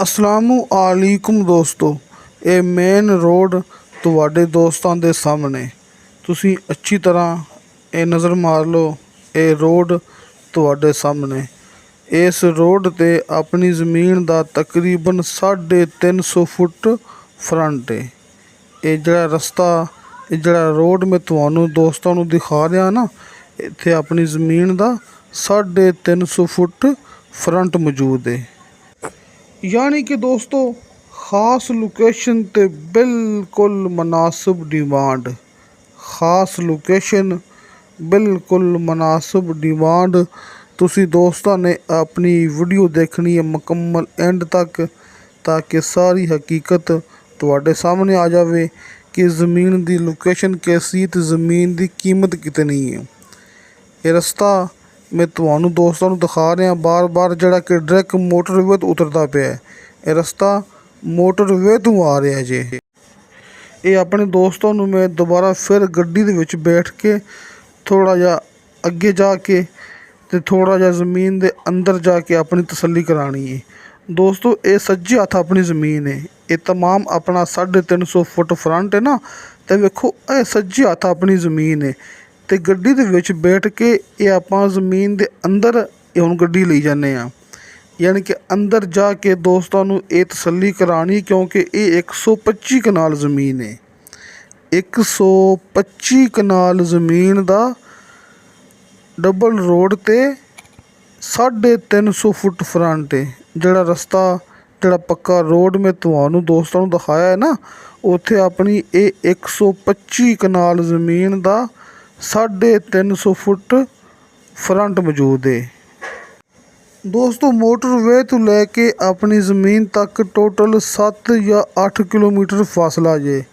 ਅਸਲਾਮੁਅਲੈਕੁਮ ਦੋਸਤੋ, ਇਹ main road ਤੁਹਾਡੇ ਦੋਸਤਾਂ ਦੇ ਸਾਹਮਣੇ। ਤੁਸੀਂ ਅੱਛੀ ਤਰ੍ਹਾਂ ਇਹ ਨਜ਼ਰ ਮਾਰ ਲਓ। ਇਹ ਰੋਡ ਤੁਹਾਡੇ ਸਾਹਮਣੇ। ਇਸ ਰੋਡ 'ਤੇ ਆਪਣੀ ਜ਼ਮੀਨ ਦਾ ਤਕਰੀਬਨ 350 ਫੁੱਟ ਫਰੰਟ ਹੈ। ਇਹ ਜਿਹੜਾ ਰਸਤਾ, ਇਹ ਜਿਹੜਾ ਰੋਡ ਮੈਂ ਤੁਹਾਨੂੰ ਦੋਸਤਾਂ ਨੂੰ ਦਿਖਾ ਰਿਹਾ ਨਾ, ਇੱਥੇ ਆਪਣੀ ਜ਼ਮੀਨ ਦਾ 350 ਫੁੱਟ ਫਰੰਟ ਮੌਜੂਦ ਹੈ। ਯਾਨੀ ਕਿ ਦੋਸਤੋ, ਖਾਸ ਲੋਕੇਸ਼ਨ ਤੇ ਬਿਲਕੁਲ ਮੁਨਾਸਿਬ ਡਿਮਾਂਡ। ਖਾਸ ਲੋਕੇਸ਼ਨ, ਬਿਲਕੁਲ ਮੁਨਾਸਿਬ ਡਿਮਾਂਡ। ਤੁਸੀਂ ਦੋਸਤਾਂ ਨੇ ਆਪਣੀ ਵੀਡੀਓ ਦੇਖਣੀ ਹੈ ਮੁਕੰਮਲ ਐਂਡ ਤੱਕ, ਤਾਂ ਕਿ ਸਾਰੀ ਹਕੀਕਤ ਤੁਹਾਡੇ ਸਾਹਮਣੇ ਆ ਜਾਵੇ ਕਿ ਜ਼ਮੀਨ ਦੀ ਲੋਕੇਸ਼ਨ ਕੈਸੀ ਤੇ ਜ਼ਮੀਨ ਦੀ ਕੀਮਤ ਕਿਤਨੀ ਹੈ। ਇਹ ਰਸਤਾ ਮੈਂ ਤੁਹਾਨੂੰ ਦੋਸਤਾਂ ਨੂੰ ਦਿਖਾ ਰਿਹਾ ਬਾਰ-ਬਾਰ, ਜਿਹੜਾ ਕਿ ਡਾਇਰੈਕਟ ਮੋਟਰਵੇ ਤੋਂ ਉਤਰਦਾ ਪਿਆ। ਇਹ ਰਸਤਾ ਮੋਟਰਵੇ ਤੋਂ ਆ ਰਿਹਾ ਜੇ। ਇਹ ਆਪਣੇ ਦੋਸਤਾਂ ਨੂੰ ਮੈਂ ਦੁਬਾਰਾ ਫਿਰ ਗੱਡੀ ਦੇ ਵਿੱਚ ਬੈਠ ਕੇ ਥੋੜ੍ਹਾ ਜਿਹਾ ਅੱਗੇ ਜਾ ਕੇ ਤੇ ਥੋੜ੍ਹਾ ਜਿਹਾ ਜ਼ਮੀਨ ਦੇ ਅੰਦਰ ਜਾ ਕੇ ਆਪਣੀ ਤਸੱਲੀ ਕਰਾਉਣੀ ਹੈ। ਦੋਸਤੋ, ਇਹ ਸੱਜੇ ਹੱਥ ਆਪਣੀ ਜ਼ਮੀਨ ਹੈ। ਇਹ ਤਮਾਮ ਆਪਣਾ 350 ਫੁੱਟ ਫਰੰਟ ਹੈ ਨਾ, ਤੇ ਵੇਖੋ ਇਹ ਸੱਜੇ ਹੱਥ ਆਪਣੀ ਜ਼ਮੀਨ ਹੈ। ਤੇ ਗੱਡੀ ਦੇ ਵਿੱਚ ਬੈਠ ਕੇ ਇਹ ਆਪਾਂ ਜ਼ਮੀਨ ਦੇ ਅੰਦਰ ਹੁਣ ਗੱਡੀ ਲਈ ਜਾਂਦੇ ਹਾਂ। ਯਾਨੀ ਕਿ ਅੰਦਰ ਜਾ ਕੇ ਦੋਸਤਾਂ ਨੂੰ ਇਹ ਤਸੱਲੀ ਕਰਾਉਣੀ, ਕਿਉਂਕਿ ਇਹ 125 ਕਨਾਲ ਜ਼ਮੀਨ ਹੈ। 125 ਕਨਾਲ ਜ਼ਮੀਨ ਦਾ ਡਬਲ ਰੋਡ ਤੇ 350 ਫੁੱਟ ਫਰੰਟ ਹੈ। ਜਿਹੜਾ ਰਸਤਾ, ਜਿਹੜਾ ਪੱਕਾ ਰੋਡ ਮੈਂ ਤੁਹਾਨੂੰ ਦੋਸਤਾਂ ਨੂੰ ਦਿਖਾਇਆ ਹੈ ਨਾ, ਉੱਥੇ ਆਪਣੀ ਇਹ 125 ਕਨਾਲ ਜ਼ਮੀਨ ਦਾ 350 ਫੁੱਟ ਫਰੰਟ ਮੌਜੂਦ ਹੈ। ਦੋਸਤੋ, ਮੋਟਰਵੇ ਤੋਂ ਲੈ ਕੇ ਆਪਣੀ ਜ਼ਮੀਨ ਤੱਕ ਟੋਟਲ 7 ਜਾਂ 8 ਕਿਲੋਮੀਟਰ ਫਾਸਲਾ ਜੇ।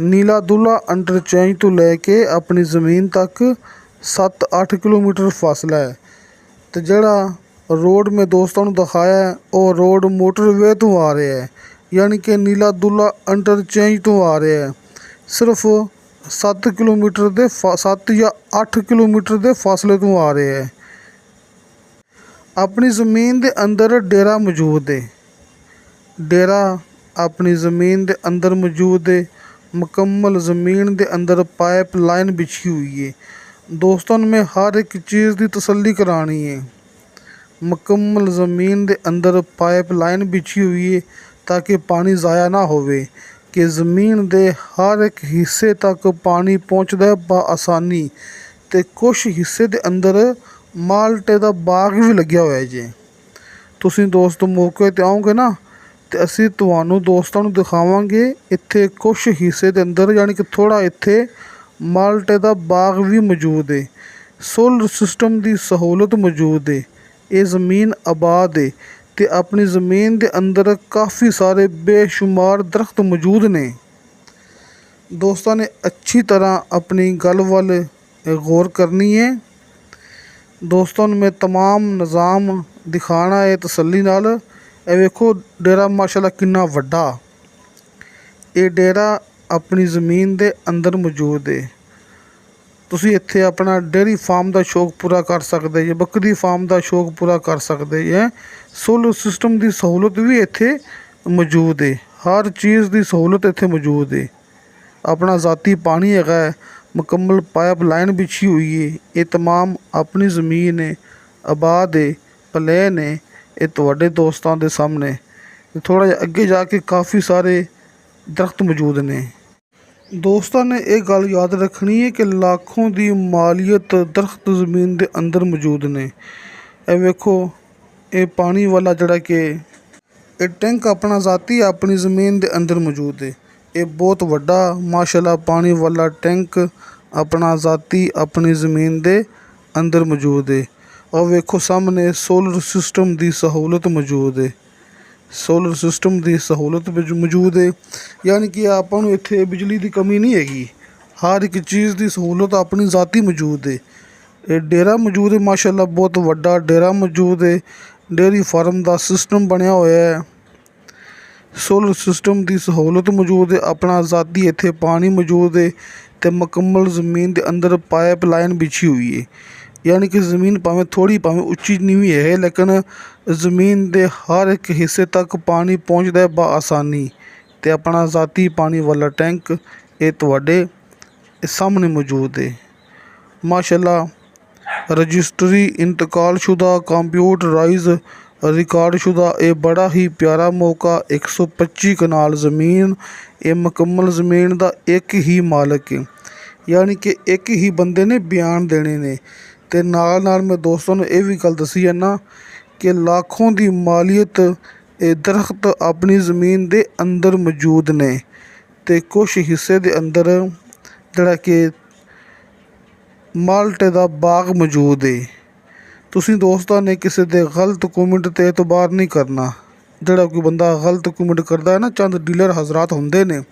ਨੀਲਾ ਦੁੱਲਾ ਇੰਟਰਚੇਂਜ ਤੋਂ ਲੈ ਕੇ ਆਪਣੀ ਜ਼ਮੀਨ ਤੱਕ 7-8 ਕਿਲੋਮੀਟਰ ਫਾਸਲਾ ਹੈ। ਤੇ ਜਿਹੜਾ ਰੋਡ ਮੈਂ ਦੋਸਤਾਂ ਨੂੰ ਦਿਖਾਇਆ ਹੈ, ਉਹ ਰੋਡ ਮੋਟਰਵੇ ਤੋਂ ਆ ਰਿਹਾ ਹੈ। ਯਾਨੀ ਕਿ ਨੀਲਾ ਦੁੱਲਾ ਇੰਟਰਚੇਂਜ ਤੋਂ ਆ ਰਿਹਾ ਹੈ। ਸਿਰਫ 7 ਕਿਲੋਮੀਟਰ ਦੇ 7 ਜਾਂ 8 ਕਿਲੋਮੀਟਰ ਦੇ ਫਾਸਲੇ ਤੋਂ ਆ ਰਿਹਾ ਹੈ। ਆਪਣੀ ਜ਼ਮੀਨ ਦੇ ਅੰਦਰ ਡੇਰਾ ਮੌਜੂਦ ਹੈ। ਡੇਰਾ ਆਪਣੀ ਜ਼ਮੀਨ ਦੇ ਅੰਦਰ ਮੌਜੂਦ ਹੈ। ਮੁਕੰਮਲ ਜ਼ਮੀਨ ਦੇ ਅੰਦਰ ਪਾइप लाइन बिछी हुई है। ਦੋਸਤਾਂ ਨੂੰ ਮੈਂ ਹਰ ਇੱਕ ਚੀਜ਼ ਦੀ ਤਸੱਲੀ ਕਰਾਉਣੀ ਹੈ। ਮੁਕੰਮਲ ਜ਼ਮੀਨ ਦੇ ਅੰਦਰ पाइप लाइन बिछी हुई है ਤਾਂ ਕਿ ਪਾਣੀ ਜ਼ਾਇਆ ਨਾ ਹੋਵੇ, ਕਿ ਜ਼ਮੀਨ ਦੇ ਹਰ ਇੱਕ ਹਿੱਸੇ ਤੱਕ ਪਾਣੀ ਪਹੁੰਚਦਾ ਬਆਸਾਨੀ। ਤੇ ਕੁਛ ਹਿੱਸੇ ਦੇ ਅੰਦਰ ਮਾਲਟੇ ਦਾ ਬਾਗ ਵੀ ਲੱਗਿਆ ਹੋਇਆ ਜੇ। ਤੁਸੀਂ ਦੋਸਤੋ ਮੌਕੇ 'ਤੇ ਆਓਗੇ ਨਾ, ਤੇ ਅਸੀਂ ਤੁਹਾਨੂੰ ਦੋਸਤਾਂ ਨੂੰ ਦਿਖਾਵਾਂਗੇ ਇੱਥੇ ਕੁਛ ਹਿੱਸੇ ਦੇ ਅੰਦਰ, ਯਾਨੀ ਕਿ ਥੋੜ੍ਹਾ ਇੱਥੇ ਮਾਲਟੇ ਦਾ ਬਾਗ ਵੀ ਮੌਜੂਦ ਹੈ। ਸੋਲਰ ਸਿਸਟਮ ਦੀ ਸਹੂਲਤ ਮੌਜੂਦ ਹੈ। ਇਹ ਜ਼ਮੀਨ ਆਬਾਦ ਹੈ ਤੇ ਆਪਣੀ ਜ਼ਮੀਨ ਦੇ ਅੰਦਰ ਕਾਫੀ ਸਾਰੇ ਬੇਸ਼ੁਮਾਰ ਦਰਖਤ ਮੌਜੂਦ ਨੇ। ਦੋਸਤਾਂ ਨੇ ਅੱਛੀ ਤਰ੍ਹਾਂ ਆਪਣੀ ਗੱਲ ਵੱਲ ਗੌਰ ਕਰਨੀ ਹੈ। ਦੋਸਤਾਂ ਨੂੰ ਮੈਂ ਤਮਾਮ ਨਿਜ਼ਾਮ ਦਿਖਾਉਣਾ ਹੈ ਤਸੱਲੀ ਨਾਲ। ਇਹ ਵੇਖੋ ਡੇਰਾ ਮਾਸ਼ਾਅੱਲਾ ਕਿੰਨਾ ਵੱਡਾ। ਇਹ ਡੇਰਾ ਆਪਣੀ ਜ਼ਮੀਨ ਦੇ ਅੰਦਰ ਮੌਜੂਦ ਹੈ। ਤੁਸੀਂ ਇੱਥੇ ਆਪਣਾ ਡੇਅਰੀ ਫਾਰਮ ਦਾ ਸ਼ੌਕ ਪੂਰਾ ਕਰ ਸਕਦੇ ਜੇ, ਬੱਕਰੀ ਫਾਰਮ ਦਾ ਸ਼ੌਕ ਪੂਰਾ ਕਰ ਸਕਦੇ ਜੇ। ਸੋਲਰ ਸਿਸਟਮ ਦੀ ਸਹੂਲਤ ਵੀ ਇੱਥੇ ਮੌਜੂਦ ਹੈ। ਹਰ ਚੀਜ਼ ਦੀ ਸਹੂਲਤ ਇੱਥੇ ਮੌਜੂਦ ਹੈ। ਆਪਣਾ ذاتی ਪਾਣੀ ਹੈਗਾ ਹੈ। ਮੁਕੰਮਲ पाइप लाइन बिछी हुई है। ਇਹ तमाम ਆਪਣੀ ਜ਼ਮੀਨ ਹੈ, ਆਬਾਦ ਹੈ, ਪਲੇਨ ਹੈ। ਇਹ ਤੁਹਾਡੇ ਦੋਸਤਾਂ ਦੇ ਸਾਹਮਣੇ। ਥੋੜ੍ਹਾ ਜਿਹਾ ਅੱਗੇ ਜਾ ਕੇ ਕਾਫੀ ਸਾਰੇ ਦਰਖਤ ਮੌਜੂਦ ਨੇ। ਦੋਸਤਾਂ ਨੇ ਇਹ ਗੱਲ ਯਾਦ ਰੱਖਣੀ ਹੈ ਕਿ ਲੱਖੋਂ ਦੀ ਮਾਲੀਅਤ ਦਰਖਤ ਜ਼ਮੀਨ ਦੇ ਅੰਦਰ ਮੌਜੂਦ ਨੇ। ਇਹ ਵੇਖੋ, ਇਹ ਪਾਣੀ ਵਾਲਾ ਜਿਹੜਾ ਕਿ ਇਹ ਟੈਂਕ ਆਪਣਾ ذاتی ਆਪਣੀ ਜ਼ਮੀਨ ਦੇ ਅੰਦਰ ਮੌਜੂਦ ਹੈ। ਇਹ ਬਹੁਤ ਵੱਡਾ ਮਾਸ਼ਾਅੱਲਾ ਪਾਣੀ ਵਾਲਾ ਟੈਂਕ ਆਪਣਾ ذاتی ਆਪਣੀ ਜ਼ਮੀਨ ਦੇ ਅੰਦਰ ਮੌਜੂਦ ਹੈ। ਉਹ ਵੇਖੋ ਸਾਹਮਣੇ ਸੋਲਰ ਸਿਸਟਮ ਦੀ ਸਹੂਲਤ ਮੌਜੂਦ ਹੈ। ਸੋਲਰ ਸਿਸਟਮ ਦੀ ਸਹੂਲਤ ਮੌਜੂਦ ਹੈ। ਯਾਨੀ ਕਿ ਆਪਾਂ ਨੂੰ ਇੱਥੇ ਬਿਜਲੀ ਦੀ ਕਮੀ ਨਹੀਂ ਹੈਗੀ। ਹਰ ਇੱਕ ਚੀਜ਼ ਦੀ ਸਹੂਲਤ ਆਪਣੀ ذاتی ਮੌਜੂਦ ਹੈ। ਇਹ ਡੇਰਾ ਮੌਜੂਦ ਹੈ, ਮਾਸ਼ਾਅੱਲਾ ਬਹੁਤ ਵੱਡਾ ਡੇਰਾ ਮੌਜੂਦ ਹੈ। ਡੇਅਰੀ ਫਾਰਮ ਦਾ ਸਿਸਟਮ ਬਣਿਆ ਹੋਇਆ ਹੈ। ਸੋਲਰ ਸਿਸਟਮ ਦੀ ਸਹੂਲਤ ਮੌਜੂਦ ਹੈ। ਆਪਣਾ ذاتی ਇੱਥੇ ਪਾਣੀ ਮੌਜੂਦ ਹੈ ਤੇ ਮੁਕੰਮਲ ਜ਼ਮੀਨ ਦੇ ਅੰਦਰ पाइप लाइन बिछी हुई है। ਯਾਨੀ ਕਿ ਜ਼ਮੀਨ ਭਾਵੇਂ ਥੋੜ੍ਹੀ ਭਾਵੇਂ ਉੱਚੀ ਨੀਵੀਂ ਹੈ, ਲੇਕਿਨ ਜ਼ਮੀਨ ਦੇ ਹਰ ਇੱਕ ਹਿੱਸੇ ਤੱਕ ਪਾਣੀ ਪਹੁੰਚਦਾ ਹੈ ਬਆਸਾਨੀ। ਅਤੇ ਆਪਣਾ ਜ਼ਾਤੀ ਪਾਣੀ ਵਾਲਾ ਟੈਂਕ ਇਹ ਤੁਹਾਡੇ ਸਾਹਮਣੇ ਮੌਜੂਦ ਹੈ। ਮਾਸ਼ਾਅੱਲਾ ਰਜਿਸਟਰੀ ਇੰਤਕਾਲਸ਼ੁਦਾ ਕੰਪਿਊਟਰਾਈਜ਼ ਰਿਕਾਰਡਸ਼ੁਦਾ ਇਹ ਬੜਾ ਹੀ ਪਿਆਰਾ ਮੌਕਾ 125 ਕਨਾਲ ਜ਼ਮੀਨ। ਇਹ ਮੁਕੰਮਲ ਜ਼ਮੀਨ ਦਾ ਇੱਕ ਹੀ ਮਾਲਕ ਹੈ, ਯਾਨੀ ਕਿ ਇੱਕ ਹੀ ਬੰਦੇ ਨੇ ਬਿਆਨ ਦੇਣੇ ਨੇ। ਅਤੇ ਨਾਲ ਨਾਲ ਮੈਂ ਦੋਸਤਾਂ ਨੂੰ ਇਹ ਵੀ ਗੱਲ ਦੱਸੀ ਜਾਂਦਾ ਕਿ ਲੱਖੋਂ ਦੀ ਮਾਲੀਅਤ ਇਹ ਦਰਖਤ ਆਪਣੀ ਜ਼ਮੀਨ ਦੇ ਅੰਦਰ ਮੌਜੂਦ ਨੇ। ਅਤੇ ਕੁਛ ਹਿੱਸੇ ਦੇ ਅੰਦਰ ਜਿਹੜਾ ਕਿ ਮਾਲਟੇ ਦਾ ਬਾਗ ਮੌਜੂਦ ਹੈ। ਤੁਸੀਂ ਦੋਸਤਾਂ ਨੇ ਕਿਸੇ ਦੇ ਗਲਤ ਕਮੈਂਟ 'ਤੇ ਇਤਬਾਰ ਨਹੀਂ ਕਰਨਾ। ਜਿਹੜਾ ਕੋਈ ਬੰਦਾ ਗਲਤ ਕਮੈਂਟ ਕਰਦਾ ਹੈ ਨਾ, ਚੰਦ ਡੀਲਰ ਹਜ਼ਰਾਤ ਹੁੰਦੇ ਨੇ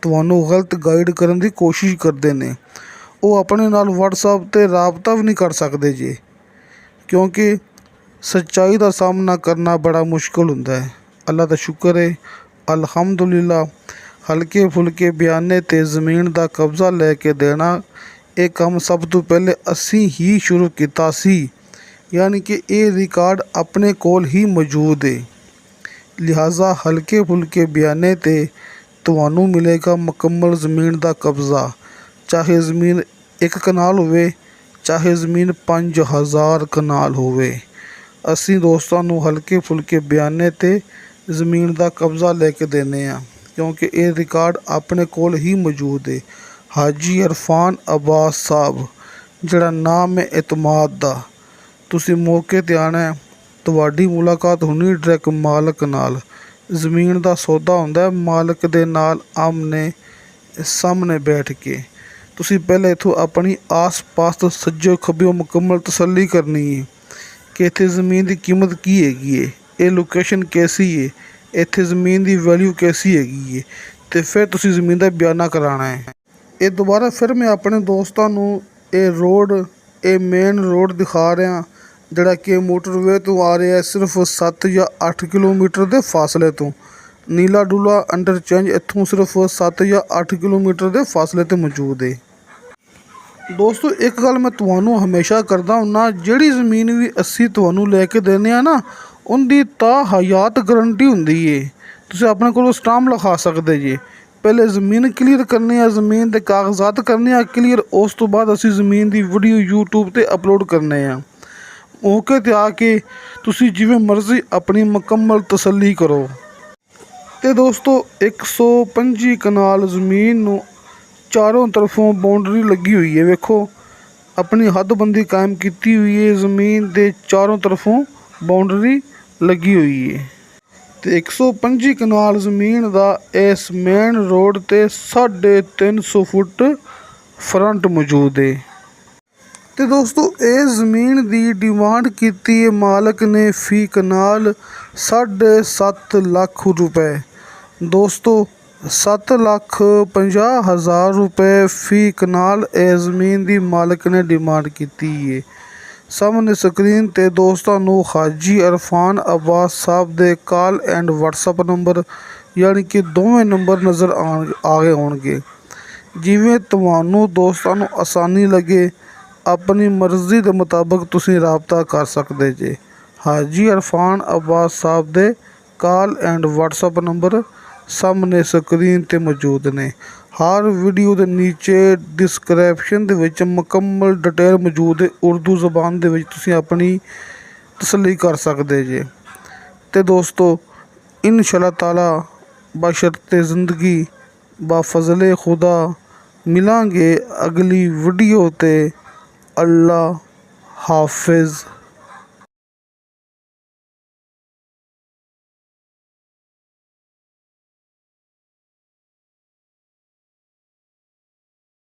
ਤੁਹਾਨੂੰ ਗਲਤ ਗਾਈਡ ਕਰਨ ਦੀ ਕੋਸ਼ਿਸ਼ ਕਰਦੇ ਨੇ। ਉਹ ਆਪਣੇ ਨਾਲ ਵਟਸਐਪ 'ਤੇ ਰਾਬਤਾ ਵੀ ਨਹੀਂ ਕਰ ਸਕਦੇ ਜੀ, ਕਿਉਂਕਿ ਸੱਚਾਈ ਦਾ ਸਾਹਮਣਾ ਕਰਨਾ ਬੜਾ ਮੁਸ਼ਕਿਲ ਹੁੰਦਾ ਹੈ। ਅੱਲਾ ਦਾ ਸ਼ੁਕਰ ਹੈ, ਅਲਹਮਦੁਲਿਲਾ। ਹਲਕੇ ਫੁਲਕੇ ਬਿਆਨੇ 'ਤੇ ਜ਼ਮੀਨ ਦਾ ਕਬਜ਼ਾ ਲੈ ਕੇ ਦੇਣਾ ਇਹ ਕੰਮ ਸਭ ਤੋਂ ਪਹਿਲੇ ਅਸੀਂ ਹੀ ਸ਼ੁਰੂ ਕੀਤਾ ਸੀ, ਯਾਨੀ ਕਿ ਇਹ ਰਿਕਾਰਡ ਆਪਣੇ ਕੋਲ ਹੀ ਮੌਜੂਦ ਹੈ। ਲਿਹਾਜ਼ਾ ਹਲਕੇ ਫੁਲਕੇ ਬਿਆਨੇ 'ਤੇ ਤੁਹਾਨੂੰ ਮਿਲੇਗਾ ਮੁਕੰਮਲ ਜ਼ਮੀਨ ਦਾ ਕਬਜ਼ਾ, ਚਾਹੇ ਜ਼ਮੀਨ 1 ਕਨਾਲ ਹੋਵੇ, ਚਾਹੇ ਜ਼ਮੀਨ 5000 ਕਨਾਲ ਹੋਵੇ। ਅਸੀਂ ਦੋਸਤਾਂ ਨੂੰ ਹਲਕੇ ਫੁਲਕੇ ਬਿਆਨੇ 'ਤੇ ਜ਼ਮੀਨ ਦਾ ਕਬਜ਼ਾ ਲੈ ਕੇ ਦਿੰਦੇ ਹਾਂ, ਕਿਉਂਕਿ ਇਹ ਰਿਕਾਰਡ ਆਪਣੇ ਕੋਲ ਹੀ ਮੌਜੂਦ ਹੈ। ਹਾਜੀ ਇਰਫਾਨ ਅਬਾਸ ਸਾਹਿਬ, ਜਿਹੜਾ ਨਾਮ ਹੈ ਇਤਮਾਦ ਦਾ। ਤੁਸੀਂ ਮੌਕੇ 'ਤੇ ਆਉਣਾ, ਤੁਹਾਡੀ ਮੁਲਾਕਾਤ ਹੋਣੀ ਡਾਇਰੈਕਟ ਮਾਲਕ ਨਾਲ। ਜ਼ਮੀਨ ਦਾ ਸੌਦਾ ਹੁੰਦਾ ਮਾਲਕ ਦੇ ਨਾਲ ਆਮਨੇ ਸਾਹਮਣੇ ਬੈਠ ਕੇ। ਤੁਸੀਂ ਪਹਿਲਾਂ ਇੱਥੋਂ ਆਪਣੀ ਆਸ-ਪਾਸ ਤੋਂ ਸੱਜੋ ਖੱਬਿਓਂ ਮੁਕੰਮਲ ਤਸੱਲੀ ਕਰਨੀ ਹੈ ਕਿ ਇੱਥੇ ਜ਼ਮੀਨ ਦੀ ਕੀਮਤ ਕੀ ਹੈਗੀ ਹੈ, ਇਹ ਲੋਕੇਸ਼ਨ ਕੈਸੀ ਹੈ, ਇੱਥੇ ਜ਼ਮੀਨ ਦੀ ਵੈਲਿਊ ਕੈਸੀ ਹੈਗੀ ਹੈ, ਅਤੇ ਫਿਰ ਤੁਸੀਂ ਜ਼ਮੀਨ ਦਾ ਬਿਆਨਾ ਕਰਾਉਣਾ ਹੈ। ਇਹ ਦੁਬਾਰਾ ਫਿਰ ਮੈਂ ਆਪਣੇ ਦੋਸਤਾਂ ਨੂੰ ਇਹ ਮੇਨ ਰੋਡ ਦਿਖਾ ਰਿਹਾ, ਜਿਹੜਾ ਕਿ ਮੋਟਰਵੇ ਤੋਂ ਆ ਰਿਹਾ ਸਿਰਫ 7 ਜਾਂ 8 ਕਿਲੋਮੀਟਰ ਦੇ ਫਾਸਲੇ ਤੋਂ। ਨੀਲਾ ਡੂਲਾ ਇੰਟਰਚੇਂਜ ਇੱਥੋਂ ਸਿਰਫ 7 ਜਾਂ 8 ਕਿਲੋਮੀਟਰ ਦੇ ਫਾਸਲੇ 'ਤੇ ਮੌਜੂਦ ਹੈ। ਦੋਸਤੋ ਇੱਕ ਗੱਲ ਮੈਂ ਤੁਹਾਨੂੰ ਹਮੇਸ਼ਾ ਕਰਦਾ ਹੁੰਦਾ, ਜਿਹੜੀ ਜ਼ਮੀਨ ਵੀ ਅਸੀਂ ਤੁਹਾਨੂੰ ਲੈ ਕੇ ਦਿੰਦੇ ਹਾਂ ਨਾ, ਉਹਦੀ ਤਾਂ ਹਯਾਤ ਗਰੰਟੀ ਹੁੰਦੀ ਹੈ। ਤੁਸੀਂ ਆਪਣੇ ਕੋਲੋਂ ਸਟਾਂਪ ਲਿਖਾ ਸਕਦੇ ਜੀ। ਪਹਿਲੇ ਜ਼ਮੀਨ ਕਲੀਅਰ ਕਰਨੀ ਆ, ਜ਼ਮੀਨ ਦੇ ਕਾਗਜ਼ਾਤ ਕਰਨੇ ਆ ਕਲੀਅਰ, ਉਸ ਤੋਂ ਬਾਅਦ ਅਸੀਂ ਜ਼ਮੀਨ ਦੀ ਵੀਡੀਓ YouTube 'ਤੇ ਅਪਲੋਡ ਕਰਨੇ ਆ। ਮੌਕੇ 'ਤੇ ਆ ਕੇ ਤੁਸੀਂ ਜਿਵੇਂ ਮਰਜ਼ੀ ਆਪਣੀ ਮੁਕੰਮਲ ਤਸੱਲੀ ਕਰੋ। ਅਤੇ ਦੋਸਤੋ 125 ਕਨਾਲ ਜ਼ਮੀਨ ਨੂੰ ਚਾਰੋਂ ਤਰਫੋਂ ਬਾਉਂਡਰੀ ਲੱਗੀ ਹੋਈ ਹੈ। ਵੇਖੋ ਆਪਣੀ ਹੱਦਬੰਦੀ ਕਾਇਮ ਕੀਤੀ ਹੋਈ ਹੈ, ਜ਼ਮੀਨ ਦੇ ਚਾਰੋਂ ਤਰਫੋਂ ਬਾਉਂਡਰੀ ਲੱਗੀ ਹੋਈ ਹੈ। ਅਤੇ 125 ਕਨਾਲ ਜ਼ਮੀਨ ਦਾ ਇਸ ਮੇਨ ਰੋਡ 'ਤੇ 350 ਫੁੱਟ ਫਰੰਟ ਮੌਜੂਦ ਹੈ। ਅਤੇ ਦੋਸਤੋ ਇਹ ਜ਼ਮੀਨ ਦੀ ਡਿਮਾਂਡ ਕੀਤੀ ਹੈ ਮਾਲਕ ਨੇ ਫੀ ਕਨਾਲ 7.5 ਲੱਖ ਰੁਪਏ। ਦੋਸਤੋ 7,50,000 ਰੁਪਏ ਫੀ ਕਨਾਲ ਇਹ ਜ਼ਮੀਨ ਦੀ ਮਾਲਕ ਨੇ ਡਿਮਾਂਡ ਕੀਤੀ ਹੈ। ਸਾਹਮਣੇ ਸਕਰੀਨ 'ਤੇ ਦੋਸਤਾਂ ਨੂੰ ਹਾਜੀ ਇਰਫਾਨ ਅਬਾਸ ਸਾਹਿਬ ਦੇ ਕਾਲ ਐਂਡ ਵਟਸਐਪ ਨੰਬਰ, ਯਾਨੀ ਕਿ ਦੋਵੇਂ ਨੰਬਰ ਨਜ਼ਰ ਆ ਗਏ ਹੋਣਗੇ। ਜਿਵੇਂ ਤੁਹਾਨੂੰ ਦੋਸਤਾਂ ਨੂੰ ਆਸਾਨੀ ਲੱਗੇ, ਆਪਣੀ ਮਰਜ਼ੀ ਦੇ ਮੁਤਾਬਕ ਤੁਸੀਂ ਰਾਬਤਾ ਕਰ ਸਕਦੇ ਜੇ। ਹਾਜੀ ਇਰਫਾਨ ਅਬਾਸ ਸਾਹਿਬ ਦੇ ਕਾਲ ਐਂਡ ਵਟਸਐਪ ਨੰਬਰ ਸਾਹਮਣੇ ਸਕਰੀਨ 'ਤੇ ਮੌਜੂਦ ਨੇ। ਹਰ ਵੀਡੀਓ ਦੇ ਨੀਚੇ ਡਿਸਕ੍ਰਿਪਸ਼ਨ ਦੇ ਵਿੱਚ ਮੁਕੰਮਲ ਡਿਟੇਲ ਮੌਜੂਦ ਹੈ, ਉਰਦੂ ਜ਼ਬਾਨ ਦੇ ਵਿੱਚ ਤੁਸੀਂ ਆਪਣੀ ਤਸੱਲੀ ਕਰ ਸਕਦੇ ਜੇ। ਅਤੇ ਦੋਸਤੋ ਇਨਸ਼ਾ ਤਾਲਾ ਬਸ਼ਰਤੇ ਜ਼ਿੰਦਗੀ ਬਾਫਜ਼ਲੇ ਖੁਦਾ ਮਿਲਾਂਗੇ ਅਗਲੀ ਵੀਡੀਓ 'ਤੇ। ਅੱਲਾ ਹਾਫਿਜ਼।